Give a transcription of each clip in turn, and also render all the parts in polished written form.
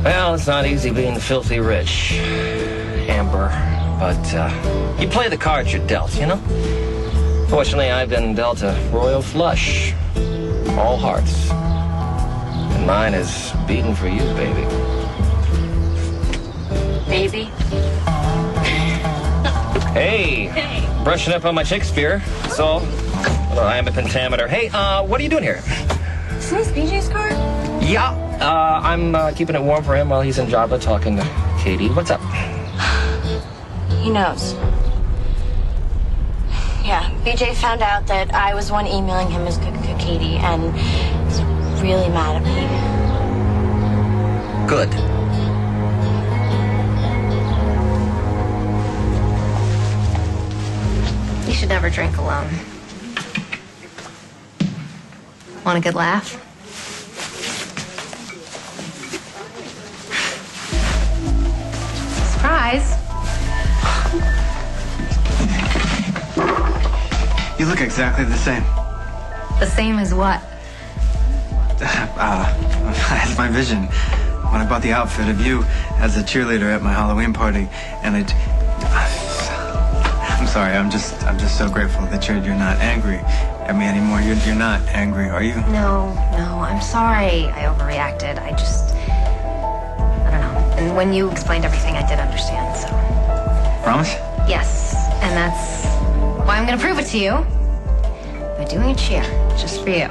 Well, it's not easy being filthy rich, Amber. But you play the cards you're dealt, you know? Fortunately, I've been dealt a royal flush. All hearts. And mine is beating for you, baby. Baby? Hey, brushing up on my Shakespeare. That's all. I'm a pentameter. Hey, what are you doing here? Is this BJ's car? Yeah, I'm keeping it warm for him while he's in Java talking to Katie. What's up? He knows. Yeah, BJ found out that I was the one emailing him as Katie, and he's really mad at me. Good. You should never drink alone. Want a good laugh? Surprise. You look exactly the same. The same as what? I had my vision when I bought the outfit of you as a cheerleader at my Halloween party, and I'm sorry. I'm just so grateful that you're not angry at me anymore. You're not angry, are you? No, I'm sorry I overreacted. I don't know. And when you explained everything, I did understand, so. Promise? Yes, and that's why I'm gonna prove it to you by doing a cheer, just for you.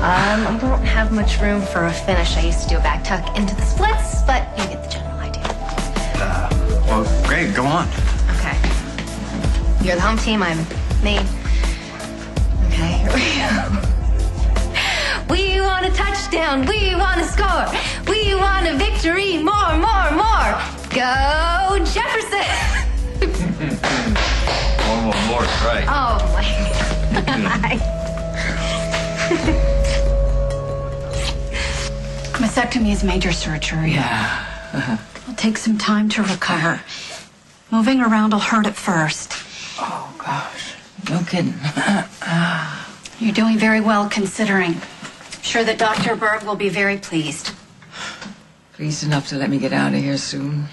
I don't have much room for a finish. I used to do a back tuck into the splits, but you get the general idea. Well, great, go on. Okay. You're the home team, I'm me. Okay, here we go. We want a touchdown, we want to score, we want a victory, more. Go Jefferson! More, right. Oh my God. Mastectomy is major surgery. Yeah. It'll take some time to recover. Moving around will hurt at first. Oh, gosh. No kidding. You're doing very well considering. I'm sure that Dr. Berg will be very pleased. Pleased enough to let me get out of here soon.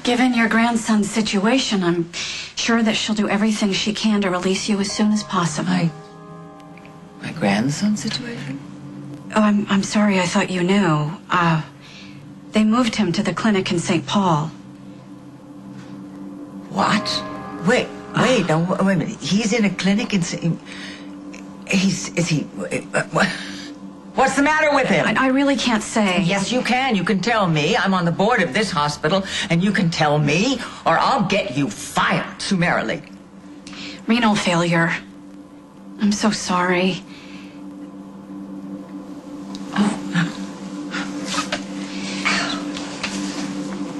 Given your grandson's situation, I'm sure that she'll do everything she can to release you as soon as possible. My grandson's situation? Oh, I'm sorry. I thought you knew. They moved him to the clinic in St. Paul. What? Wait, wait a minute. He's in a clinic in St. What's the matter with him? I really can't say. Yes, you can. You can tell me. I'm on the board of this hospital, and you can tell me, or I'll get you fired summarily. Renal failure. I'm so sorry.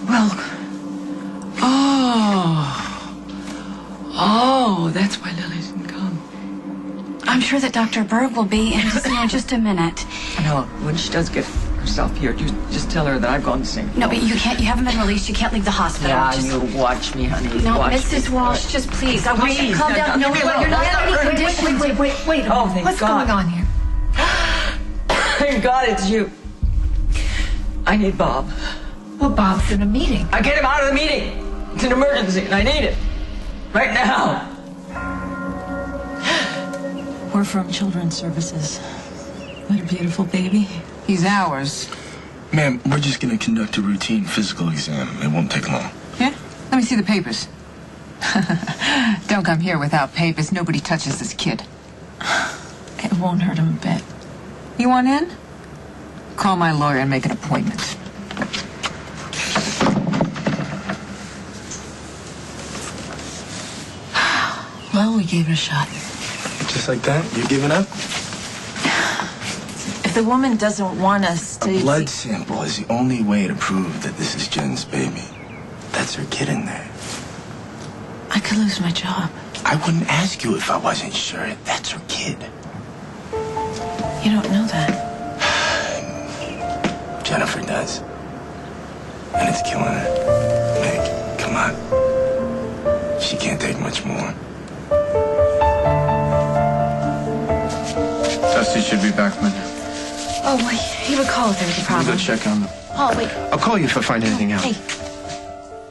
Well, oh, that's why Lily didn't come. I'm sure that Dr. Berg will be in just a minute. No, when she does get herself here, you just tell her that I've gone to St. No, but you can't. You haven't been released. You can't leave the hospital. Yeah, Just- you watch me, honey. No, watch Mrs. me. Walsh, just please. I want you to Please, calm down. no, No, leave me you're not alone. in any condition. Wait. Oh, thank What's God. going on here? Thank God it's you. I need Bob. Well, Bob's in a meeting. I get him out of the meeting. It's an emergency, and I need it. Right now. We're from Children's Services. What a beautiful baby. He's ours. Ma'am, we're just going to conduct a routine physical exam. It won't take long. Yeah? Let me see the papers. Don't come here without papers. Nobody touches this kid. It won't hurt him a bit. You want in? Call my lawyer and make an appointment. Well, we gave it a shot. Just like that? You're giving up? If the woman doesn't want us to... A blood sample is the only way to prove that this is Jen's baby. That's her kid in there. I could lose my job. I wouldn't ask you if I wasn't sure. That's her kid. You don't know that. Jennifer does. And it's killing her. Meg, come on. She can't take much more. Dusty should be back, man. Oh, wait. He would call if there was a Let me problem. go check on them. Oh, wait. I'll call you if I find anything out. Hey.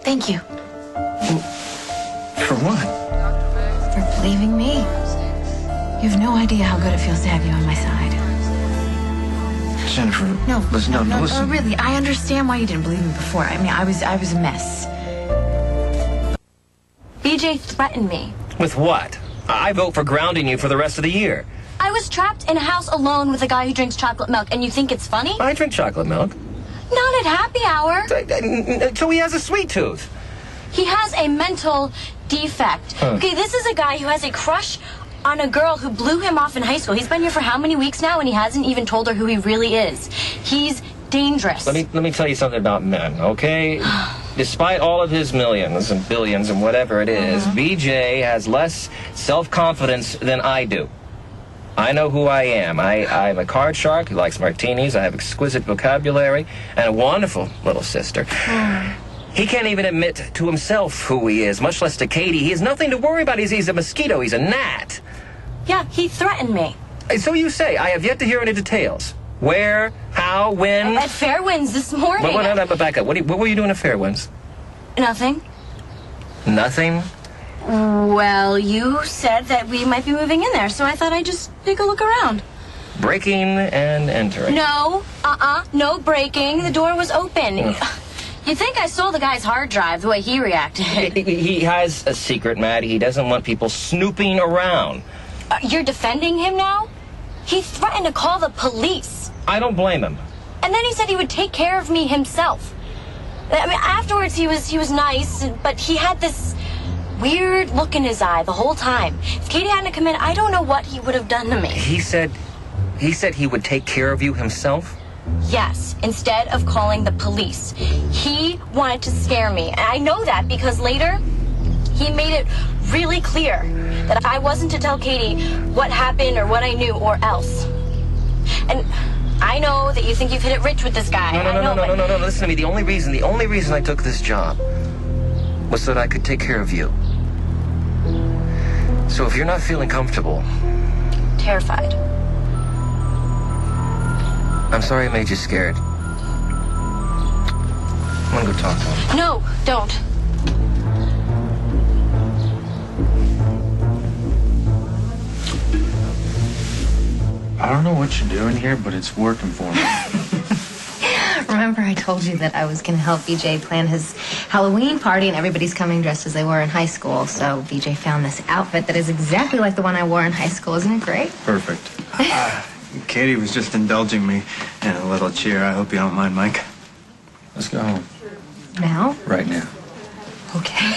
Thank you For what? for believing me. You have no idea how good it feels to have you on my side. Jennifer, No, listen. no, really. I understand why you didn't believe me before. I mean, I was a mess. BJ threatened me. With what? I vote for grounding you for the rest of the year. I was trapped in a house alone with a guy who drinks chocolate milk, and you think it's funny? I drink chocolate milk. Not at happy hour. So he has a sweet tooth. He has a mental defect. Huh. Okay, this is a guy who has a crush on a girl who blew him off in high school. He's been here for how many weeks now, and he hasn't even told her who he really is. He's dangerous. Let me tell you something about men, okay? Despite all of his millions and billions and whatever it is, BJ has less self-confidence than I do. I know who I am. I'm a card shark who likes martinis. I have exquisite vocabulary and a wonderful little sister. He can't even admit to himself who he is, much less to Katie. He has nothing to worry about. He's a mosquito. He's a gnat. Yeah, he threatened me. So you say. I have yet to hear any details. Where, how, when? At Fairwinds this morning. But back up. What were you doing at Fairwinds? Nothing. Nothing? Well, you said that we might be moving in there, so I thought I'd just take a look around. Breaking and entering. No, no breaking. The door was open. You'd think I stole the guy's hard drive the way he reacted. He has a secret, Maddie. He doesn't want people snooping around. You're defending him now? He threatened to call the police. I don't blame him. And then he said he would take care of me himself. I mean, afterwards he was nice, but he had this weird look in his eye the whole time. If Katie hadn't come in, I don't know what he would have done to me. He said he would take care of you himself? Yes, instead of calling the police. He wanted to scare me. And I know that because later he made it really clear that I wasn't to tell Katie what happened or what I knew or else. And I know that you think you've hit it rich with this guy. No. Listen to me. The only reason I took this job was so that I could take care of you. So if you're not feeling comfortable... Terrified. I'm sorry I made you scared. I'm gonna go talk to him. No, don't. I don't know what you're doing here, but it's working for me. Remember I told you that I was going to help BJ plan his Halloween party and everybody's coming dressed as they were in high school. So BJ found this outfit that is exactly like the one I wore in high school. Isn't it great? Perfect. Katie was just indulging me in a little cheer. I hope you don't mind, Mike. Let's go home. Now? Right now. Okay.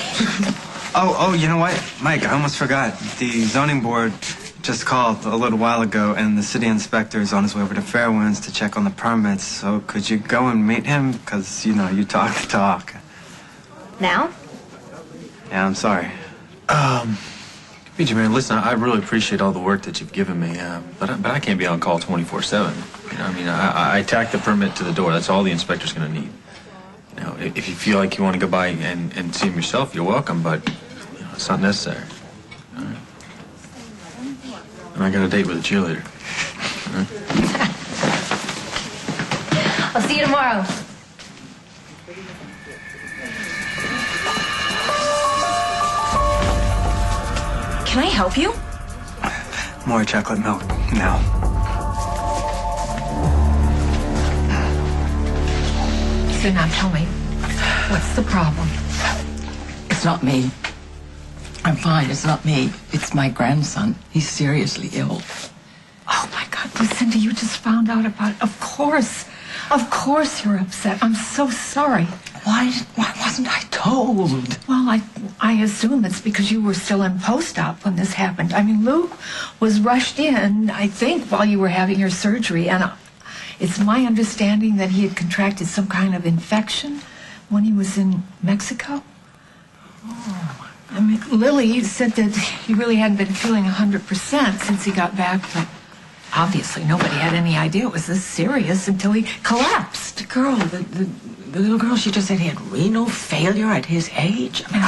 Oh, you know what? Mike, I almost forgot. The zoning board just called a little while ago, and the city inspector is on his way over to Fairwinds to check on the permits. So could you go and meet him? Because, you know, you talk the talk. Now? Yeah, I'm sorry. BJ, man, listen, I really appreciate all the work that you've given me, but I can't be on call 24/7. You know, I mean, I tack the permit to the door. That's all the inspector's going to need. You know, if you feel like you want to go by and see him yourself, you're welcome, but you know, it's not necessary. All right? And I got a date with a cheerleader. All right? I'll see you tomorrow. Can I help you? More chocolate milk now. So now tell me, what's the problem? It's not me. I'm fine. It's not me. It's my grandson. He's seriously ill. Oh my God, Lucinda, you just found out about it. Of course you're upset. I'm so sorry. Why wasn't I told? Well, I assume it's because you were still in post-op when this happened. I mean, Luke was rushed in, I think, while you were having your surgery, and it's my understanding that he had contracted some kind of infection when he was in Mexico. Oh. I mean, Lily said that he really hadn't been feeling 100% since he got back, but obviously nobody had any idea it was this serious until he collapsed. The girl, the little girl, she just said he had renal failure at his age. I mean,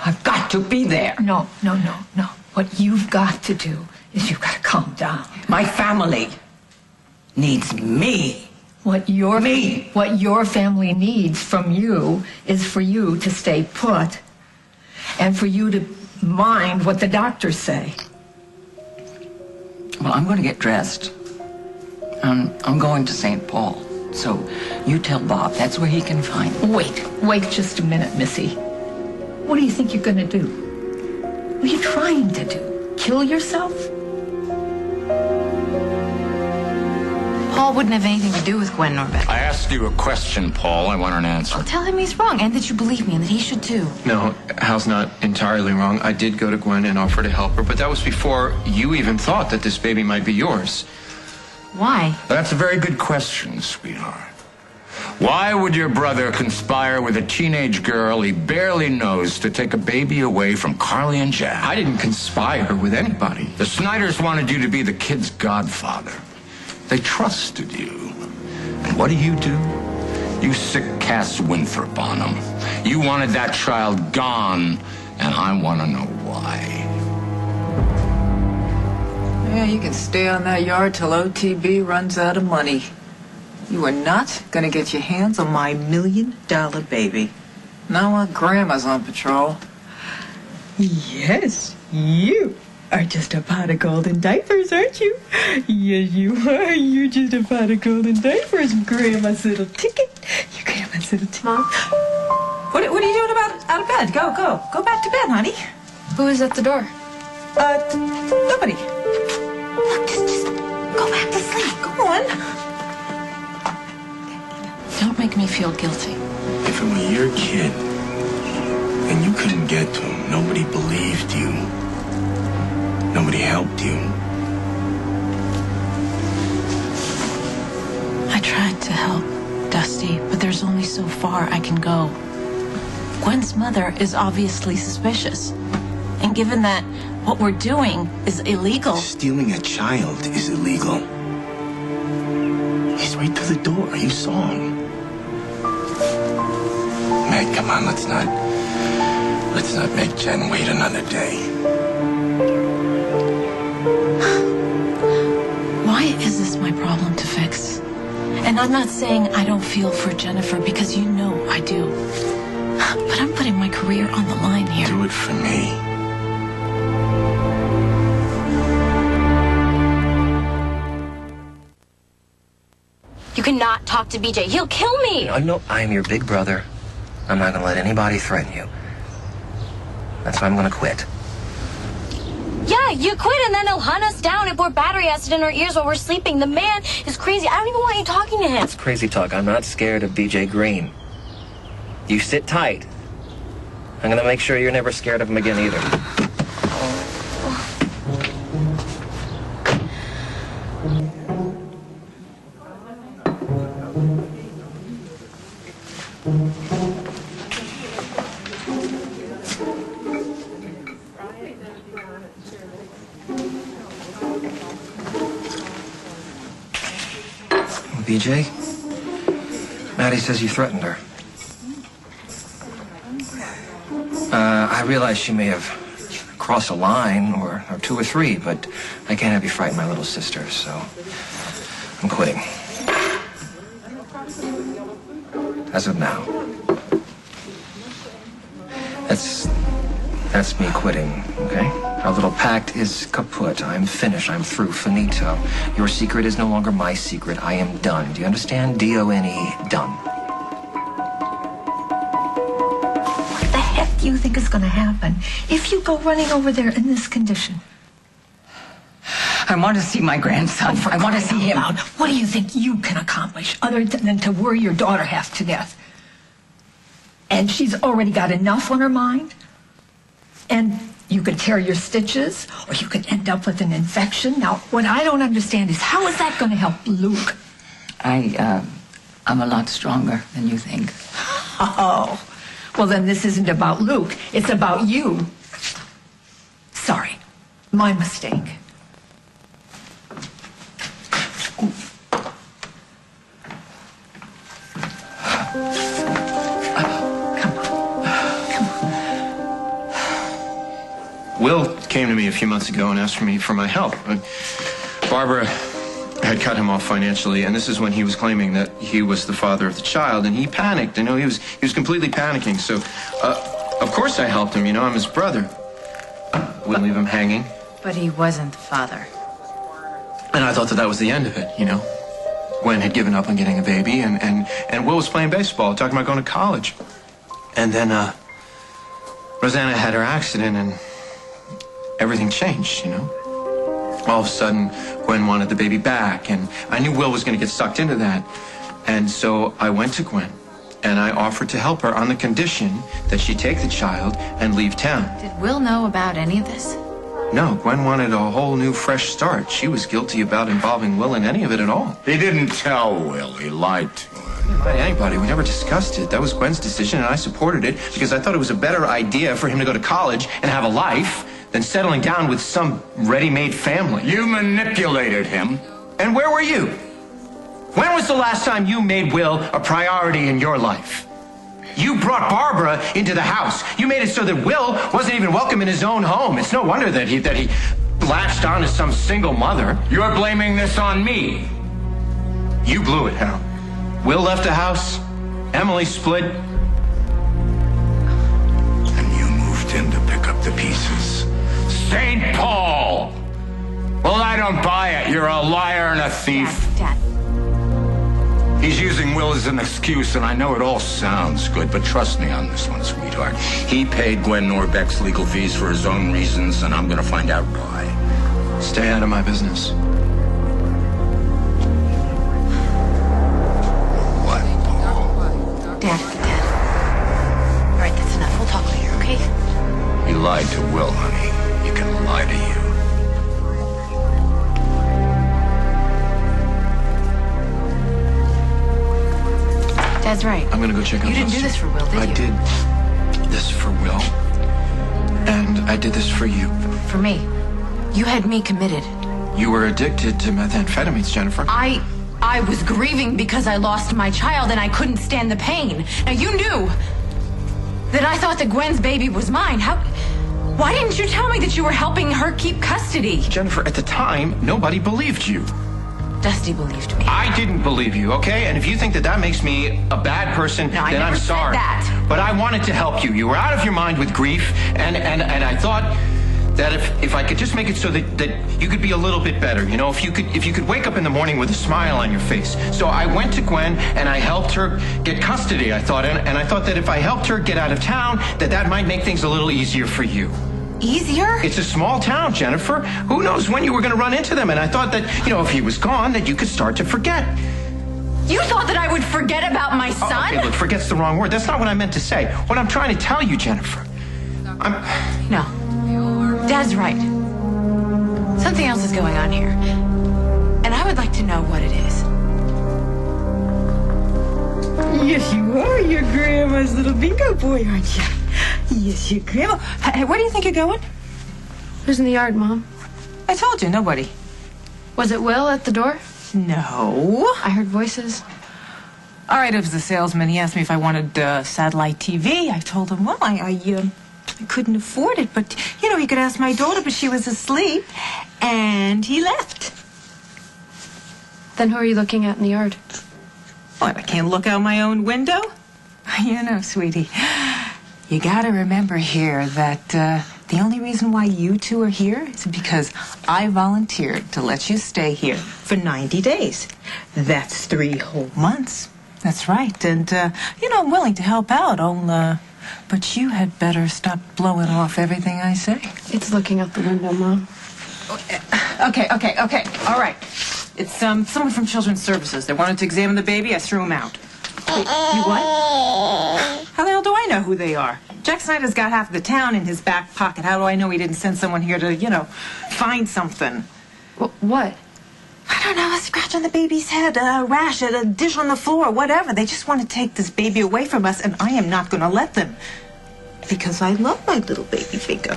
I've got to be there. No. What you've got to do is you've got to calm down. My family needs me. What your family needs from you is for you to stay put and for you to mind what the doctors say. Well, I'm going to get dressed. I'm going to St. Paul. So you tell Bob that's where he can find me. Wait just a minute, Missy. What do you think you're going to do? What are you trying to do? Kill yourself? Paul wouldn't have anything to do with Gwen nor Becky. I asked you a question, Paul. I want an answer. Well, tell him he's wrong and that you believe me and that he should too. No, Hal's not entirely wrong. I did go to Gwen and offer to help her, but that was before you even thought that this baby might be yours. Why? That's a very good question, sweetheart. Why would your brother conspire with a teenage girl he barely knows to take a baby away from Carly and Jack? I didn't conspire with anybody. The Snyders wanted you to be the kid's godfather. They trusted you. And what do? You sick Cass Winthrop on them. You wanted that child gone, and I want to know why. Yeah, you can stay on that yard till OTB runs out of money. You are not gonna get your hands on my $1 million baby. Not while Grandma's on patrol. Yes, you are just a pot of golden diapers, aren't you? Yes, you are. You're just a pot of golden diapers, Grandma's little ticket. You Grandma's little ticket. Mom? What are you doing out of bed? Go back to bed, honey. Who is at the door? Nobody. Look, just go back to sleep. Go on. Don't make me feel guilty. If it were your kid and you couldn't get to him, nobody believed you. Nobody helped you. I tried to help, Dusty, but there's only so far I can go. Gwen's mother is obviously suspicious. And given that what we're doing is illegal... Stealing a child is illegal. He's right through the door. You saw him. Meg, come on, let's not make Jen wait another day. Why is this my problem to fix? And I'm not saying I don't feel for Jennifer, because you know I do. But I'm putting my career on the line here. Do it for me. You cannot talk to BJ. He'll kill me. No, I'm your big brother. I'm not going to let anybody threaten you. That's why I'm going to quit. Yeah, you quit and then he'll hunt us down and pour battery acid in our ears while we're sleeping. The man is crazy. I don't even want you talking to him. It's crazy talk. I'm not scared of BJ Green. You sit tight. I'm going to make sure you're never scared of him again either. BJ? Maddie says you threatened her. I realize she may have crossed a line, or two or three, but I can't have you frighten my little sister, so I'm quitting. As of now. That's me quitting, okay? Our little pact is kaput. I'm finished. I'm through. Finito. Your secret is no longer my secret. I am done. Do you understand? D-O-N-E. Done. What the heck do you think is going to happen if you go running over there in this condition? I want to see my grandson. I want to see him. What do you think you can accomplish other than to worry your daughter half to death? And she's already got enough on her mind? And you could tear your stitches, or you could end up with an infection. Now, what I don't understand is how is that going to help Luke? I'm a lot stronger than you think. Oh, well then this isn't about Luke. It's about you. Sorry, my mistake. Will came to me a few months ago and asked me for my help. Barbara had cut him off financially, and this is when he was claiming that he was the father of the child, and he panicked. I know he was completely panicking. So, of course I helped him. You know, I'm his brother. Wouldn't leave him hanging. But he wasn't the father. And I thought that was the end of it, you know. Gwen had given up on getting a baby, and Will was playing baseball, talking about going to college. And then, Rosanna had her accident, and everything changed, you know. All of a sudden, Gwen wanted the baby back, and I knew Will was going to get sucked into that. And so I went to Gwen, and I offered to help her on the condition that she take the child and leave town. Did Will know about any of this? No, Gwen wanted a whole new, fresh start. She was guilty about involving Will in any of it at all. He didn't tell Will. He lied to her. He didn't lie to anybody. We never discussed it. That was Gwen's decision, and I supported it because I thought it was a better idea for him to go to college and have a life than settling down with some ready-made family. You manipulated him. And where were you? When was the last time you made Will a priority in your life? You brought Barbara into the house. You made it so that Will wasn't even welcome in his own home. It's no wonder that he latched on to some single mother. You're blaming this on me. You blew it, Hal. Will left the house. Emily split. And you moved in to pick up the pieces. St. Paul! Well, I don't buy it. You're a liar and a thief. Dad. He's using Will as an excuse, and I know it all sounds good, but trust me on this one, sweetheart. He paid Gwen Norbeck's legal fees for his own reasons, and I'm gonna find out why. Stay out of my business. What, Paul? Dad. All right, that's enough. We'll talk later, okay? You lied to Will, honey. You can lie to you. Dad's right. I'm gonna go check on You didn't do this for Will, did you? I did this for Will. And I did this for you. For me. You had me committed. You were addicted to methamphetamines, Jennifer. I was grieving because I lost my child and I couldn't stand the pain. Now, you knew that I thought that Gwen's baby was mine. Why didn't you tell me that you were helping her keep custody? Jennifer, at the time, nobody believed you. Dusty believed me. I didn't believe you, okay? And if you think that that makes me a bad person, No, I then never I'm said sorry. that. But I wanted to help you. You were out of your mind with grief, and I thought that if I could just make it so that you could be a little bit better, you know, if you could wake up in the morning with a smile on your face. So I went to Gwen and I helped her get custody, I thought, and I thought that if I helped her get out of town, that might make things a little easier for you. Easier? It's a small town, Jennifer. Who knows when you were going to run into them? And I thought that, you know, if he was gone, that you could start to forget. You thought that I would forget about my son? Okay, look, forget's the wrong word. That's not what I meant to say. What I'm trying to tell you, Jennifer, No. Dad's right. Something else is going on here. And I would like to know what it is. Yes, you are. You're Grandma's little bingo boy, aren't you? Yes, you're Grandma. Hey, where do you think you're going? Who's in the yard, Mom? I told you, nobody. Was it Will at the door? No. I heard voices. All right, it was the salesman. He asked me if I wanted satellite TV. I told him, well, I couldn't afford it, but, you know, he could ask my daughter, but she was asleep, and he left. Then who are you looking at in the yard? What, I can't look out my own window? You know, sweetie, you gotta remember here that the only reason why you two are here is because I volunteered to let you stay here for 90 days. That's 3 whole months. That's right, and, you know, I'm willing to help out, but you had better stop blowing off everything I say. It's looking out the window, Mom. Okay, all right. It's someone from Children's Services. They wanted to examine the baby. I threw him out. Wait, you what? How the hell do I know who they are? Jack Snyder's got half of the town in his back pocket. How do I know he didn't send someone here to, you know, find something? What? I don't know, a scratch on the baby's head, a rash, a dish on the floor, whatever. They just want to take this baby away from us, and I am not going to let them. Because I love my little baby finger.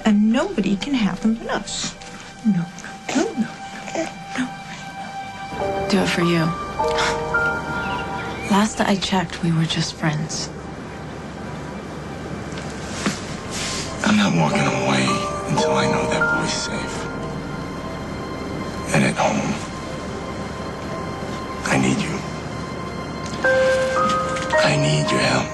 And nobody can have them but us. No. Do it for you. Last I checked, we were just friends. I'm not walking away until I know that boy's safe. and at home. I need you. I need your help.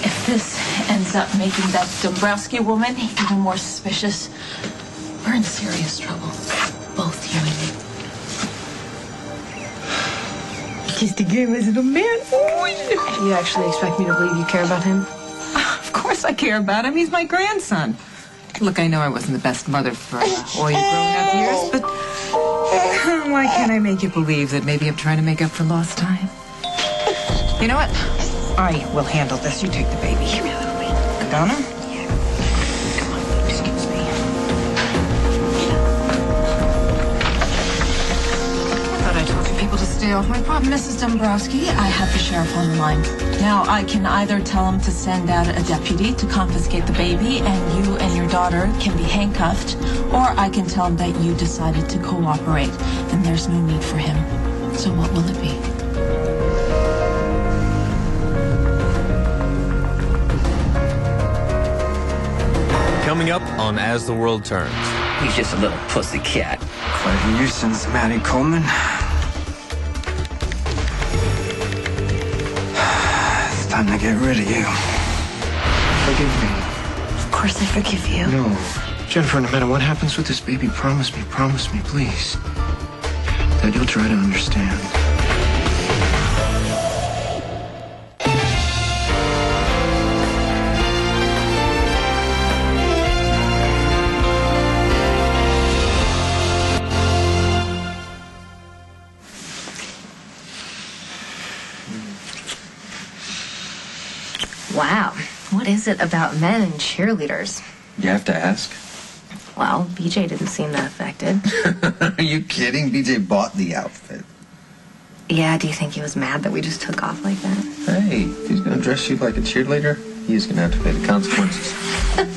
If this ends up making that Dombrowski woman even more suspicious, we're in serious trouble. Both you and me. Kissed the grandma's little man. You actually expect me to believe you care about him? Of course I care about him. He's my grandson. Look, I know I wasn't the best mother for all your grown-up years, but why can't I make you believe that maybe I'm trying to make up for lost time? You know what? I will handle this. You take the baby. Here, little baby. Donna? Yeah. Come on, excuse me. I thought I told you people to stay off my property. Mrs. Dombrowski, I have the sheriff on the line. Now, I can either tell him to send out a deputy to confiscate the baby and you and your daughter can be handcuffed, or I can tell him that you decided to cooperate and there's no need for him. So what will it be? Coming up on As the World Turns. He's just a little pussy cat. Quite a nuisance, Maddie Coleman. It's time to get rid of you. Forgive me. Of course I forgive you. No. Jennifer, no matter what happens with this baby, promise me, please, that you'll try to understand. Wow. What is it about men and cheerleaders? You have to ask. Well, BJ didn't seem that affected. Are you kidding? BJ bought the outfit. Yeah, do you think he was mad that we just took off like that? Hey, if he's gonna dress you like a cheerleader, he's gonna have to pay the consequences.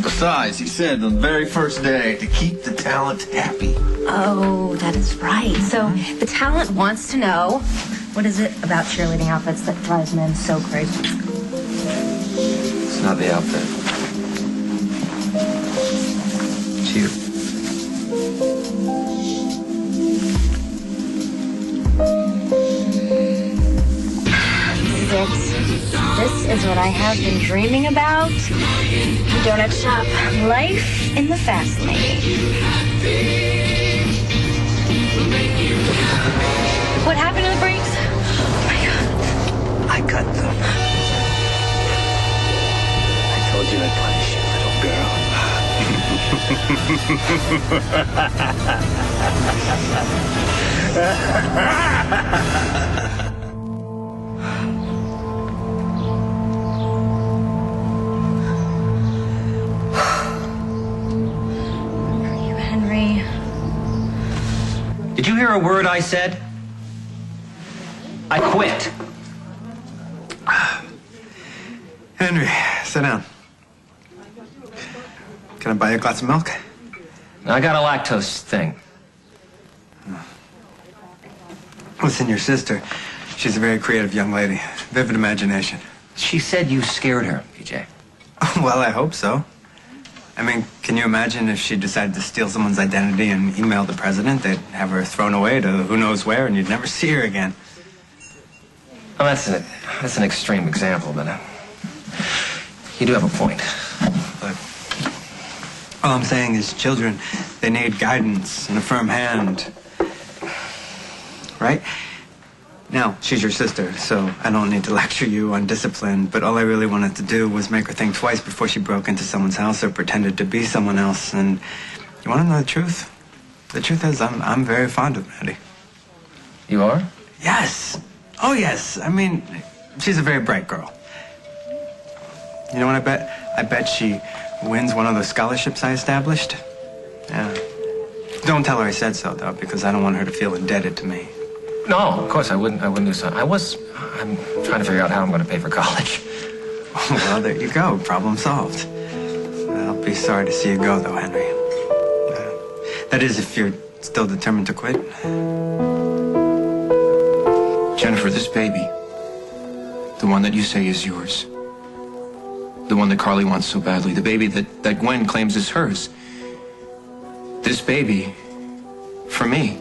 Besides, he said on the very first day to keep the talent happy. Oh, that is right. So the talent wants to know, what is it about cheerleading outfits that drives men so crazy? It's not the outfit. It's you. This is what I have been dreaming about. Donut shop. Life in the fast lane. What happened to the brakes? Oh my God. I cut them. I told you I'd punish you, little girl. Henry. Did you hear a word I said? I quit. Henry, sit down. Can I buy you a glass of milk? I got a lactose thing. Listen, your sister, she's a very creative young lady. Vivid imagination. She said you scared her, PJ. Well, I hope so. I mean, can you imagine if she decided to steal someone's identity and email the president? They'd have her thrown away to who knows where, and you'd never see her again. Well, that's an extreme example, but you do have a point. But all I'm saying is children, they need guidance and a firm hand. Right? Now, she's your sister, so I don't need to lecture you on discipline, but all I really wanted to do was make her think twice before she broke into someone's house or pretended to be someone else. And you want to know the truth? The truth is, I'm very fond of Maddie. You are? Yes. Oh, yes. I mean, she's a very bright girl. You know what I bet? I bet she wins one of the scholarships I established. Yeah. Don't tell her I said so, though, because I don't want her to feel indebted to me. No, of course I wouldn't do so. I'm trying to figure out how I'm going to pay for college. Well, there you go. Problem solved. I'll be sorry to see you go, though, Henry. That is, if you're still determined to quit. Jennifer, this baby, the one that you say is yours, The one that Carly wants so badly. The baby that Gwen claims is hers. This baby, for me,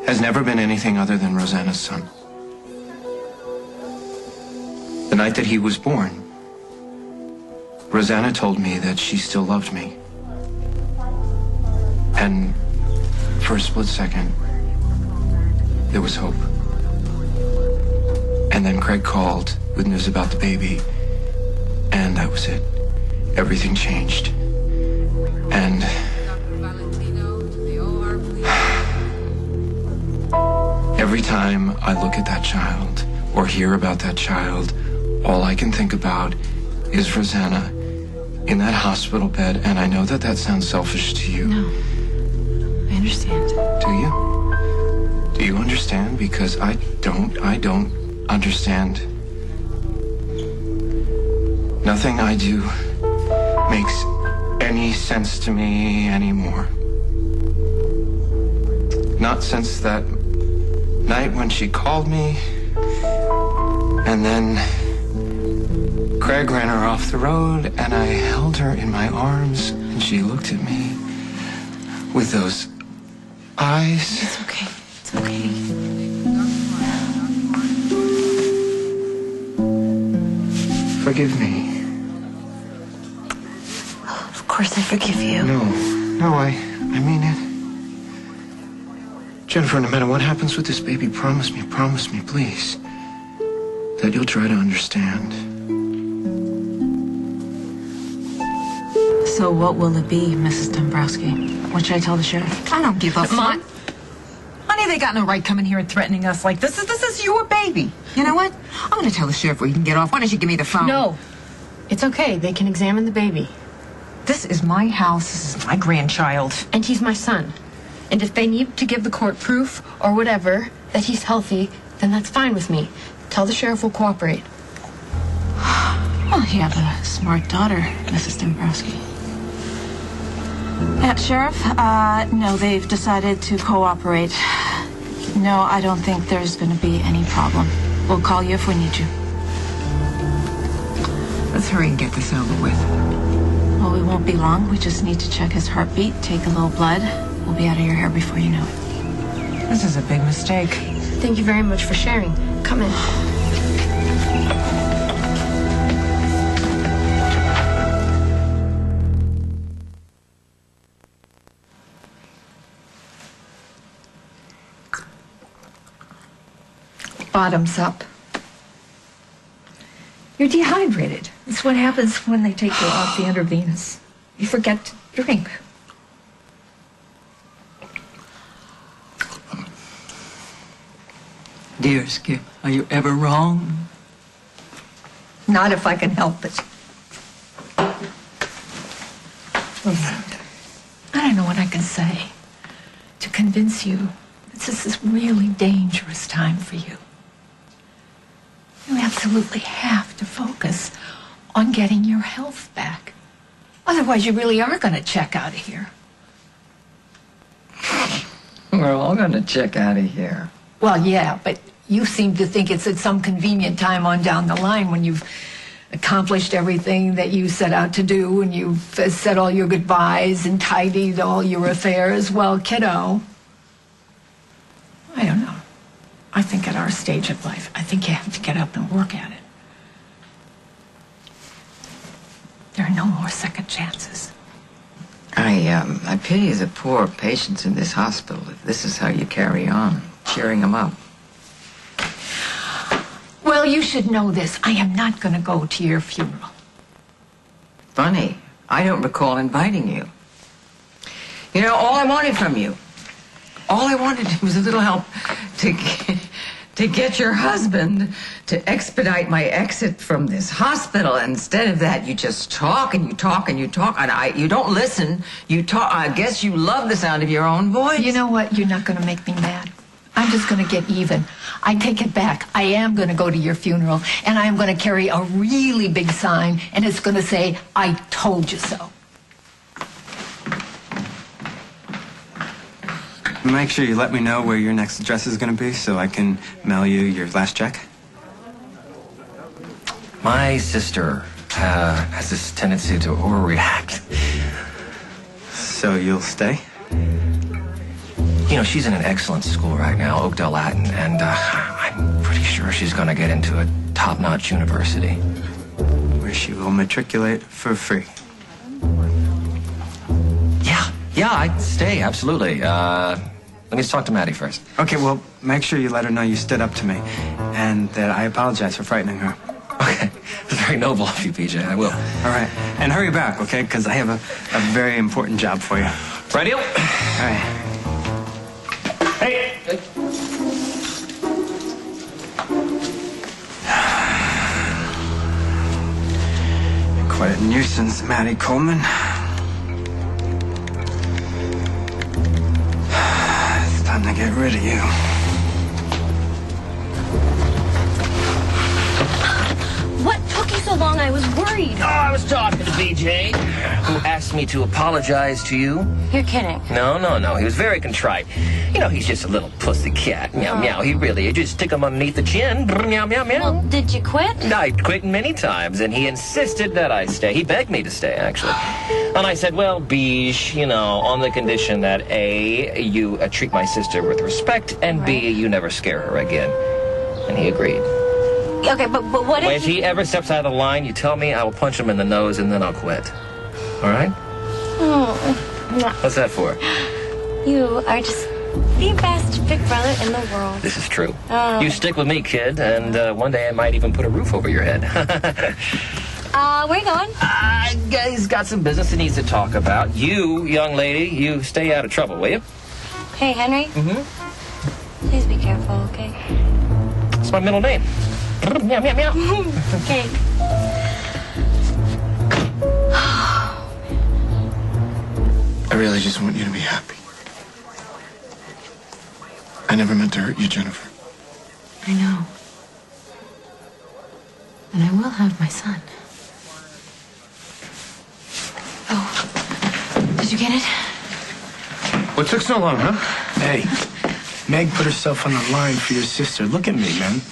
has never been anything other than Rosanna's son. The night that he was born, Rosanna told me that she still loved me. And for a split second, there was hope. And then Craig called with news about the baby, and that was it. Everything changed. And every time I look at that child or hear about that child, all I can think about is Rosanna in that hospital bed, and I know that that sounds selfish to you. No. I understand. Do you? Do you understand? Because I don't understand. Nothing I do makes any sense to me anymore. Not since that night when she called me, and then Craig ran her off the road, and I held her in my arms, and she looked at me with those eyes. It's okay. It's okay. Forgive me. Of course I forgive you. No, I mean it. Jennifer, no matter what happens with this baby, promise me, please, that you'll try to understand. So what will it be, Mrs. Dombrowski? What should I tell the sheriff? I don't give a Mom? fuck. Honey, they got no right coming here and threatening us like this. This is your baby. You know what? I'm going to tell the sheriff where he can get off. Why don't you give me the phone? No. It's okay. They can examine the baby. This is my house. This is my grandchild. And he's my son. And if they need to give the court proof or whatever that he's healthy, then that's fine with me. Tell the sheriff we'll cooperate. Well, you have a smart daughter, Mrs. Dombrowski. Sheriff, no, they've decided to cooperate. No, I don't think there's going to be any problem. We'll call you if we need you. Let's hurry and get this over with. Well, we won't be long. We just need to check his heartbeat, take a little blood. We'll be out of your hair before you know it. This is a big mistake. Thank you very much for sharing. Come in. Bottoms up. You're dehydrated. It's what happens when they take you off the intravenous. You forget to drink. Dear Skip, are you ever wrong? Not if I can help it. Listen, I don't know what I can say to convince you that this is a really dangerous time for you. You absolutely have to focus on getting your health back. Otherwise, you really are going to check out of here. We're all going to check out of here. Well, yeah, but you seem to think it's at some convenient time on down the line when you've accomplished everything that you set out to do and you've said all your goodbyes and tidied all your affairs. Well, kiddo, I don't know. I think at our stage of life, I think you have to get up and work at it. There are no more second chances. I pity the poor patients in this hospital if this is how you carry on, cheering them up. Well, you should know this. I am not going to go to your funeral. Funny, I don't recall inviting you. You know, all I wanted from you, all I wanted was a little help to get your husband to expedite my exit from this hospital. Instead of that, you just talk and you talk and you talk, and you don't listen. You talk. I guess you love the sound of your own voice. You know what? You're not going to make me mad. I'm just going to get even. I take it back. I am going to go to your funeral, and I am going to carry a really big sign, and it's going to say, "I told you so." Make sure you let me know where your next address is going to be so I can mail you your last check. My sister has this tendency to overreact. So you'll stay? You know, she's in an excellent school right now, Oakdale Latin, and I'm pretty sure she's going to get into a top-notch university. Where she will matriculate for free. Yeah, I'd stay, absolutely. Let me just talk to Maddie first. Okay, well, make sure you let her know you stood up to me and that I apologize for frightening her. Okay, it's very noble of you, PJ. I will. All right, and hurry back, okay? Because I have a very important job for you. Radio. All right. Hey. Quite a nuisance, Maddie Coleman. It's time to get rid of you. What took you so long? I was worried. Oh, I was talking to BJ, who asked me to apologize to you. You're kidding. No. He was very contrite. You know, he's just a little pussy cat. Meow, meow. He really, you just stick him underneath the chin. Meow, meow, meow. Well, did you quit? I quit many times, and he insisted that I stay. He begged me to stay, actually. And I said, well, Beej, you know, on the condition that A, you treat my sister with respect, and B, you never scare her again. And he agreed. Okay, but what If he ever steps out of the line, you tell me, I will punch him in the nose, and then I'll quit. All right? Oh, What's that for? you are just the best big brother in the world. This is true. Oh. You stick with me, kid, and one day I might even put a roof over your head. Where you going? He's got some business he needs to talk about. You, young lady, you stay out of trouble, will you? Hey, Henry. Mm-hmm. Please be careful, okay? It's my middle name. Meow, meow, meow. Okay. I really just want you to be happy. I never meant to hurt you, Jennifer. I know. And I will have my son. Oh, did you get it? What took so long, huh? Hey, Meg put herself on the line for your sister. Look at me, man.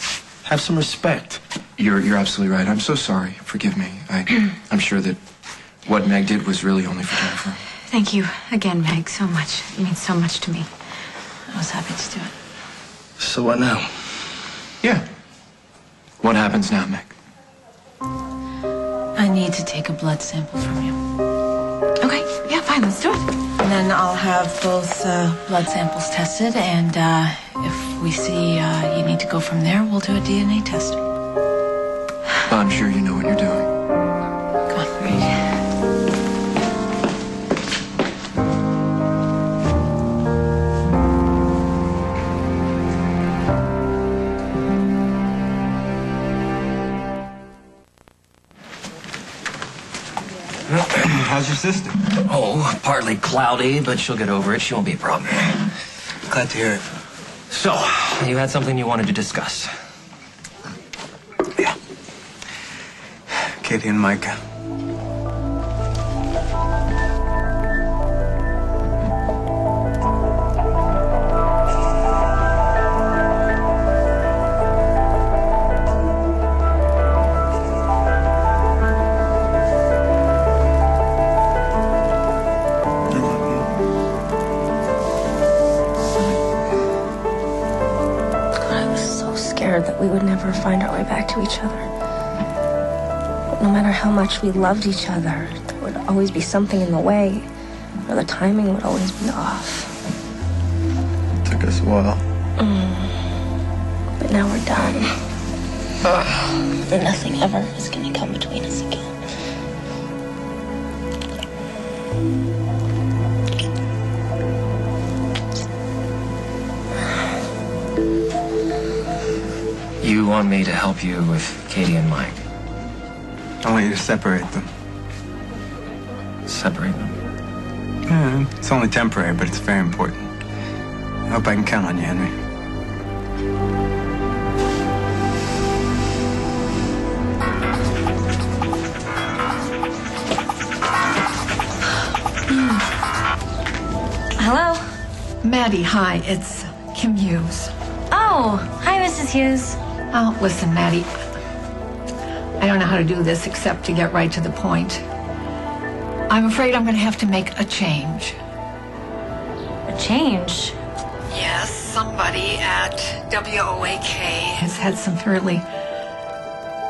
Have some respect. You're absolutely right. I'm so sorry. Forgive me. I'm sure that what Meg did was really only for Jennifer. Thank you again, Meg, so much. It means so much to me. I was happy to do it. So what now? Yeah. What happens now, Meg? I need to take a blood sample from you. Okay, yeah, fine, let's do it. And then I'll have both blood samples tested, and if we see you need to go from there, we'll do a DNA test. I'm sure you know what you're doing. Come on. How's your sister? Oh, partly cloudy, but she'll get over it. She won't be a problem. Glad to hear it. So, you had something you wanted to discuss. Yeah. Katie and Mike. That we would never find our way back to each other. No matter how much we loved each other, there would always be something in the way, or the timing would always be off. Took us a while. But now we're done. And nothing ever is going to come between us again. You want me to help you with Katie and Mike? I want you to separate them. Separate them? Yeah, it's only temporary, but it's very important. I hope I can count on you, Henry. Hello? Maddie, hi, it's Kim Hughes. Oh, hi, Mrs. Hughes. Oh, listen, Maddie, I don't know how to do this except to get right to the point. I'm afraid I'm going to have to make a change. A change? Yes, somebody at WOAK has had some fairly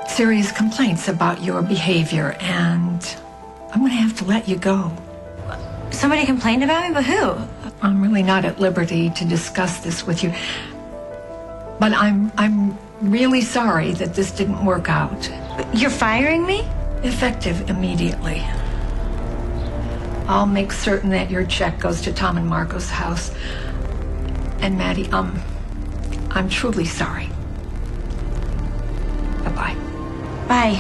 serious complaints about your behavior, and I'm going to have to let you go. Somebody complained about me, but who? I'm really not at liberty to discuss this with you, but I'm really sorry that this didn't work out. You're firing me? Effective immediately. I'll make certain that your check goes to Tom and Marco's house. And Maddie, I'm truly sorry. Bye-bye. Bye.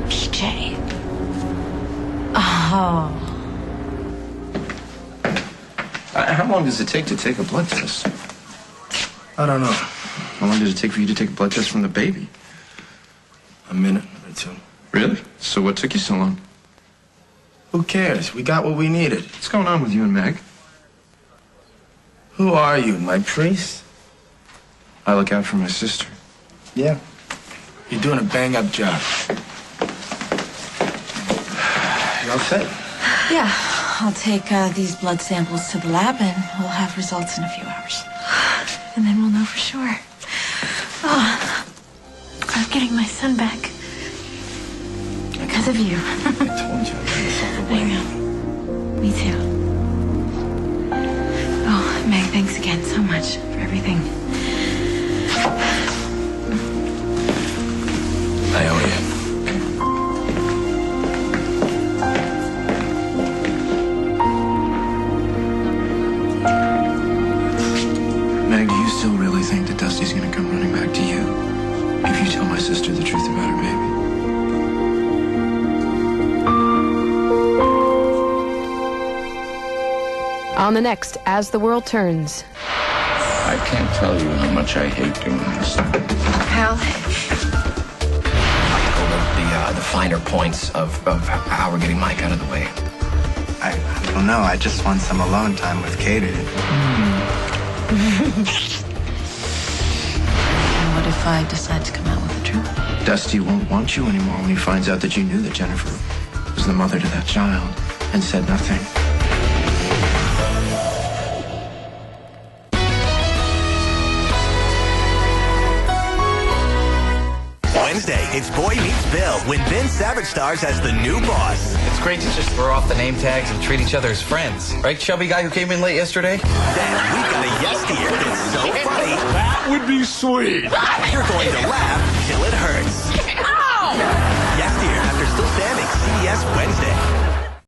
PJ. Oh. How long does it take to take a blood test? I don't know. How long does it take for you to take a blood test from the baby? A minute or two. Really? So what took you so long? Who cares? We got what we needed. What's going on with you and Meg? Who are you, my priest? I look out for my sister. Yeah. You're doing a bang-up job. You all set? Yeah, I'll take these blood samples to the lab and we'll have results in a few hours. And then we'll know for sure. Oh, I'm getting my son back. Because of you. I told you I'd get this out of the way. I know. Me too. Oh, Meg, thanks again so much for everything. I owe you. Meg, do you still really think that Dusty's gonna come running back to you if you tell my sister the truth about her baby? On the next As the World Turns. I can't tell you how much I hate doing this. Hal, The finer points of how we're getting Mike out of the way. I don't know. I just want some alone time with Katie. And what if I decide to come out with the truth? Dusty won't want you anymore when he finds out that you knew that Jennifer was the mother to that child and said nothing. Wednesday, it's Boy Meets Bill when Ben Savage stars as the new boss. It's great to just throw off the name tags and treat each other as friends. Right, chubby guy who came in late yesterday? Then we got a yes here that's so funny. That would be sweet. You're going to laugh till it hurts. Yes dear, after still standing, CBS Wednesday.